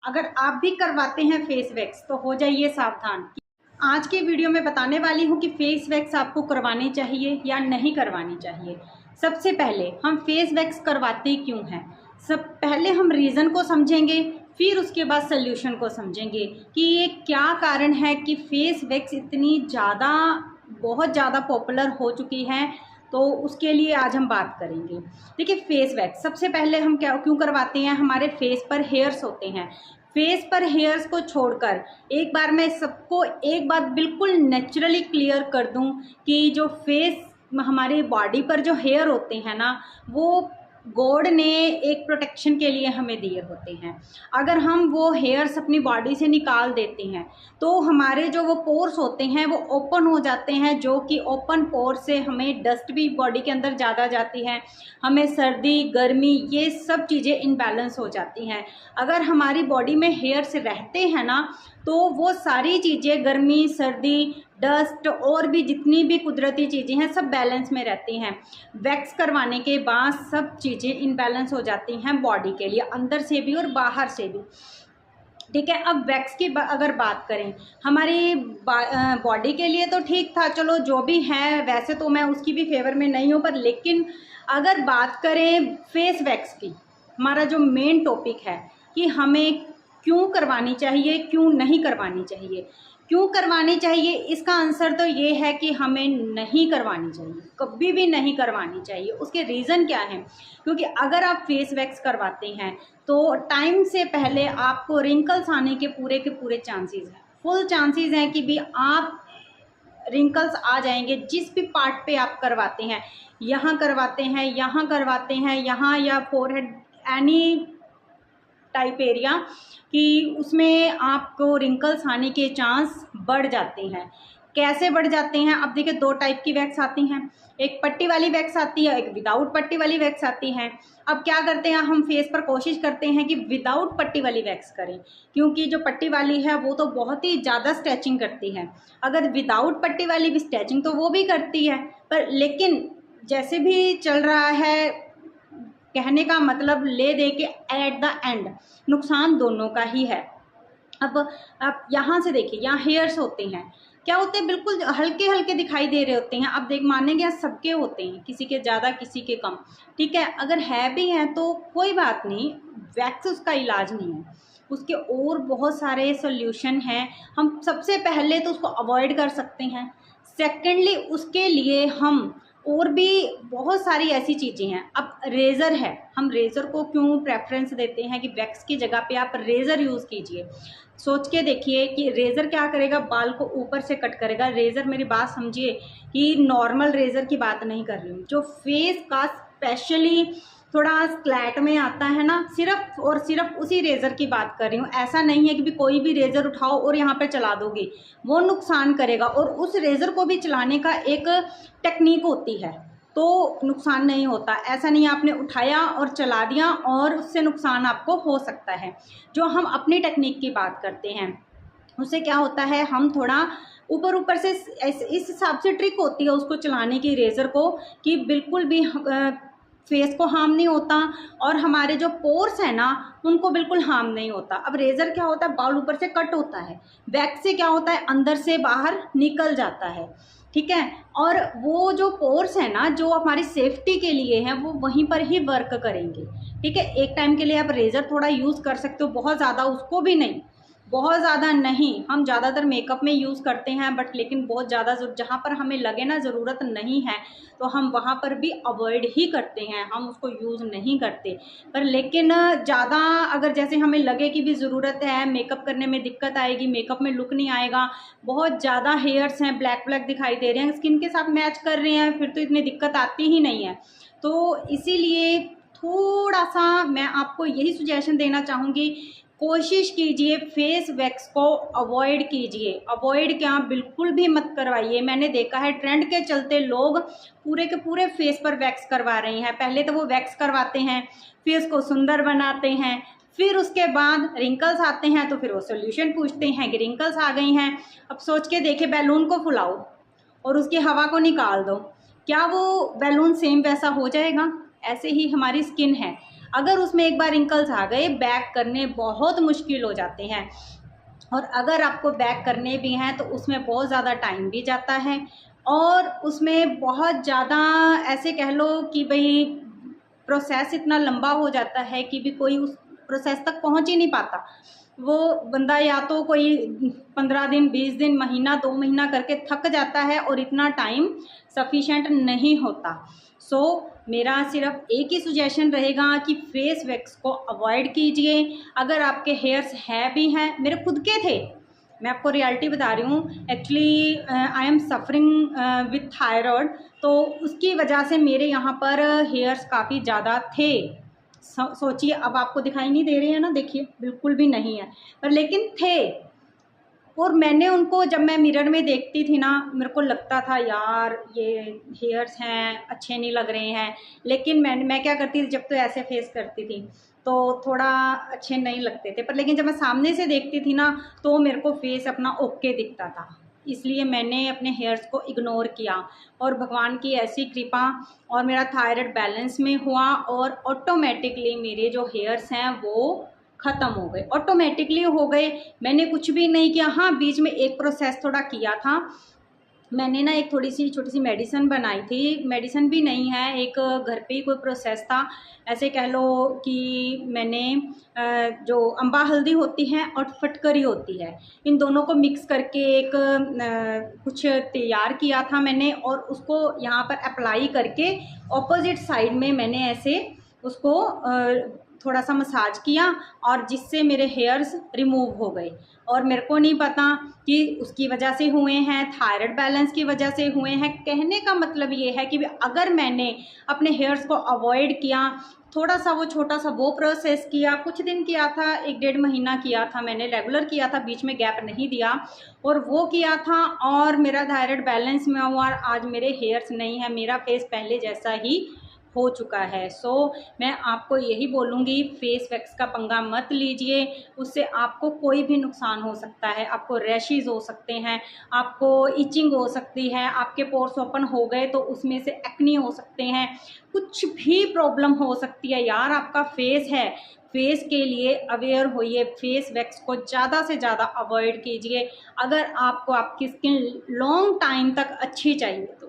अगर आप भी करवाते हैं फेस वैक्स तो हो जाइए सावधान। आज के वीडियो में बताने वाली हूँ कि फेस वैक्स आपको करवानी चाहिए या नहीं करवानी चाहिए। सबसे पहले हम फेस वैक्स करवाते क्यों हैं, सब पहले हम रीज़न को समझेंगे, फिर उसके बाद सल्यूशन को समझेंगे कि ये क्या कारण है कि फेस वैक्स इतनी ज़्यादा बहुत ज़्यादा पॉपुलर हो चुकी है। तो उसके लिए आज हम बात करेंगे। देखिए, फेस वैक्स सबसे पहले हम क्यों करवाते हैं। हमारे फेस पर हेयर्स होते हैं। फेस पर हेयर्स को छोड़कर एक बार मैं सबको एक बात बिल्कुल नेचुरली क्लियर कर दूं कि जो फेस हमारी बॉडी पर जो हेयर होते हैं ना, वो गॉड ने एक प्रोटेक्शन के लिए हमें दिए होते हैं। अगर हम वो हेयर्स अपनी बॉडी से निकाल देते हैं तो हमारे जो वो पोर्स होते हैं वो ओपन हो जाते हैं, जो कि ओपन पोर से हमें डस्ट भी बॉडी के अंदर ज़्यादा जाती है, हमें सर्दी गर्मी ये सब चीज़ें इनबैलेंस हो जाती हैं। अगर हमारी बॉडी में हेयर्स रहते हैं ना तो वो सारी चीज़ें गर्मी सर्दी डस्ट और भी जितनी भी कुदरती चीज़ें हैं सब बैलेंस में रहती हैं। वैक्स करवाने के बाद सब चीज़ें इनबैलेंस हो जाती हैं बॉडी के लिए, अंदर से भी और बाहर से भी। ठीक है, अब वैक्स की अगर बात करें हमारी बॉडी के लिए तो ठीक था, चलो जो भी है, वैसे तो मैं उसकी भी फेवर में नहीं हूँ, पर लेकिन अगर बात करें फेस वैक्स की, हमारा जो मेन टॉपिक है कि हमें क्यों करवानी चाहिए क्यों नहीं करवानी चाहिए। क्यों करवानी चाहिए, इसका आंसर तो ये है कि हमें नहीं करवानी चाहिए, कभी भी नहीं करवानी चाहिए। उसके रीज़न क्या है, क्योंकि अगर आप फेस वैक्स करवाते हैं तो टाइम से पहले आपको रिंकल्स आने के पूरे चांसेस हैं, फुल चांसेस हैं कि भी आप रिंकल्स आ जाएंगे। जिस भी पार्ट पे आप करवाते हैं, यहाँ करवाते हैं, यहाँ करवाते हैं, यहाँ या फोरहेड एनी टाइप एरिया, कि उसमें आपको रिंकल्स आने के चांस बढ़ जाते हैं। कैसे बढ़ जाते हैं, अब देखिए दो टाइप की वैक्स आती हैं, एक पट्टी वाली वैक्स आती है, एक विदाउट पट्टी वाली वैक्स आती है। अब क्या करते हैं, हम फेस पर कोशिश करते हैं कि विदाउट पट्टी वाली वैक्स करें, क्योंकि जो पट्टी वाली है वो तो बहुत ही ज़्यादा स्ट्रेचिंग करती है। अगर विदाउट पट्टी वाली भी स्ट्रेचिंग तो वो भी करती है, पर लेकिन जैसे भी चल रहा है, कहने का मतलब ले दे के एट द एंड नुकसान दोनों का ही है। अब आप यहाँ से देखिए, यहाँ हेयर्स होते हैं, क्या होते हैं, बिल्कुल हल्के हल्के दिखाई दे रहे होते हैं। अब देख मानेंगे यहाँ सबके होते हैं, किसी के ज़्यादा किसी के कम। ठीक है, अगर है भी हैं तो कोई बात नहीं, वैक्स उसका इलाज नहीं है, उसके और बहुत सारे सोल्यूशन हैं। हम सबसे पहले तो उसको अवॉइड कर सकते हैं। सेकेंडली उसके लिए हम और भी बहुत सारी ऐसी चीज़ें हैं। अब रेज़र है, हम रेज़र को क्यों प्रेफरेंस देते हैं कि वैक्स की जगह पे आप रेज़र यूज़ कीजिए। सोच के देखिए कि रेज़र क्या करेगा, बाल को ऊपर से कट करेगा। रेज़र, मेरी बात समझिए कि नॉर्मल रेज़र की बात नहीं कर रही हूँ, जो फेस का स्पेशली थोड़ा स्लैट में आता है ना, सिर्फ और सिर्फ उसी रेज़र की बात कर रही हूँ। ऐसा नहीं है कि भी कोई भी रेज़र उठाओ और यहाँ पे चला दोगे, वो नुकसान करेगा। और उस रेज़र को भी चलाने का एक टेक्निक होती है, तो नुकसान नहीं होता। ऐसा नहीं आपने उठाया और चला दिया और उससे नुकसान आपको हो सकता है। जो हम अपनी टेक्निक की बात करते हैं उससे क्या होता है, हम थोड़ा ऊपर ऊपर से इस हिसाब से ट्रिक होती है उसको चलाने की, रेज़र को, कि बिल्कुल भी फेस को हार्म नहीं होता और हमारे जो पोर्स हैं ना उनको बिल्कुल हार्म नहीं होता। अब रेज़र क्या होता है, बाल ऊपर से कट होता है, वैक्स से क्या होता है, अंदर से बाहर निकल जाता है। ठीक है, और वो जो पोर्स है ना जो हमारी सेफ्टी के लिए हैं वो वहीं पर ही वर्क करेंगे। ठीक है, एक टाइम के लिए आप रेज़र थोड़ा यूज़ कर सकते हो, बहुत ज़्यादा उसको भी नहीं, बहुत ज़्यादा नहीं। हम ज़्यादातर मेकअप में यूज़ करते हैं, बट लेकिन बहुत ज़्यादा जहाँ पर हमें लगे ना ज़रूरत नहीं है तो हम वहाँ पर भी अवॉइड ही करते हैं, हम उसको यूज़ नहीं करते। पर लेकिन ज़्यादा अगर जैसे हमें लगे कि भी ज़रूरत है, मेकअप करने में दिक्कत आएगी, मेकअप में लुक नहीं आएगा, बहुत ज़्यादा हेयर्स हैं, ब्लैक ब्लैक दिखाई दे रहे हैं, स्किन के साथ मैच कर रहे हैं, फिर तो इतनी दिक्कत आती ही नहीं है। तो इसीलिए थोड़ा सा मैं आपको यही सुजेशन देना चाहूँगी, कोशिश कीजिए फेस वैक्स को अवॉइड कीजिए। अवॉइड क्या, बिल्कुल भी मत करवाइए। मैंने देखा है ट्रेंड के चलते लोग पूरे के पूरे फेस पर वैक्स करवा रहे हैं। पहले तो वो वैक्स करवाते हैं, फेस को सुंदर बनाते हैं, फिर उसके बाद रिंकल्स आते हैं तो फिर वो सोल्यूशन पूछते हैं कि रिंकल्स आ गई हैं। अब सोच के देखे, बैलून को फुलाओ और उसकी हवा को निकाल दो, क्या वो बैलून सेम वैसा हो जाएगा? ऐसे ही हमारी स्किन है, अगर उसमें एक बार रिंकल्स आ गए, बैक करने बहुत मुश्किल हो जाते हैं। और अगर आपको बैक करने भी हैं तो उसमें बहुत ज़्यादा टाइम भी जाता है, और उसमें बहुत ज़्यादा ऐसे कह लो कि भाई प्रोसेस इतना लंबा हो जाता है कि भी कोई उस प्रोसेस तक पहुंच ही नहीं पाता। वो बंदा या तो कोई 15 दिन, 20 दिन, महीना, 2 महीना करके थक जाता है और इतना टाइम सफिशेंट नहीं होता। सो मेरा सिर्फ एक ही सुजेशन रहेगा कि फेस वैक्स को अवॉइड कीजिए। अगर आपके हेयर्स है भी हैं, मेरे खुद के थे, मैं आपको रियलिटी बता रही हूँ। Actually I am suffering with thyroid, तो उसकी वजह से मेरे यहाँ पर हेयर्स काफ़ी ज़्यादा थे। सोचिए, अब आपको दिखाई नहीं दे रहे हैं ना, देखिए बिल्कुल भी नहीं है, पर लेकिन थे। और मैंने उनको, जब मैं मिरर में देखती थी ना, मेरे को लगता था यार ये हेयर्स हैं, अच्छे नहीं लग रहे हैं। लेकिन मैं क्या करती थी, जब तो ऐसे फेस करती थी तो थोड़ा अच्छे नहीं लगते थे, पर लेकिन जब मैं सामने से देखती थी ना तो मेरे को फेस अपना ओके दिखता था। इसलिए मैंने अपने हेयर्स को इग्नोर किया, और भगवान की ऐसी कृपा, और मेरा थायराइड बैलेंस में हुआ, और ऑटोमेटिकली मेरे जो हेयर्स हैं वो ख़त्म हो गए, ऑटोमेटिकली हो गए। मैंने कुछ भी नहीं किया। हाँ, बीच में एक प्रोसेस थोड़ा किया था मैंने ना, एक थोड़ी सी छोटी सी मेडिसिन बनाई थी, मेडिसिन भी नहीं है, एक घर पे ही कोई प्रोसेस था, ऐसे कह लो कि मैंने जो अम्बा हल्दी होती है और फटकरी होती है, इन दोनों को मिक्स करके एक कुछ तैयार किया था मैंने, और उसको यहाँ पर अप्लाई करके ऑपोजिट साइड में मैंने ऐसे उसको थोड़ा सा मसाज किया, और जिससे मेरे हेयर्स रिमूव हो गए। और मेरे को नहीं पता कि उसकी वजह से हुए हैं, थायराइड बैलेंस की वजह से हुए हैं। कहने का मतलब ये है कि अगर मैंने अपने हेयर्स को अवॉइड किया, थोड़ा सा वो छोटा सा वो प्रोसेस किया, कुछ दिन किया था, 1-1.5 महीना किया था मैंने, रेगुलर किया था, बीच में गैप नहीं दिया, और वो किया था, और मेरा थायराइड बैलेंस में हुआ, और आज मेरे हेयर्स नहीं है, मेरा फेस पहले जैसा ही हो चुका है। सो मैं आपको यही बोलूँगी, फेस वैक्स का पंगा मत लीजिए, उससे आपको कोई भी नुकसान हो सकता है। आपको रैशेज़ हो सकते हैं, आपको इचिंग हो सकती है, आपके पोर्स ओपन हो गए तो उसमें से एक्ने हो सकते हैं, कुछ भी प्रॉब्लम हो सकती है। यार, आपका फेस है, फेस के लिए अवेयर होइए, फेस वैक्स को ज़्यादा से ज़्यादा अवॉइड कीजिए अगर आपको आपकी स्किन लॉन्ग टाइम तक अच्छी चाहिए तो।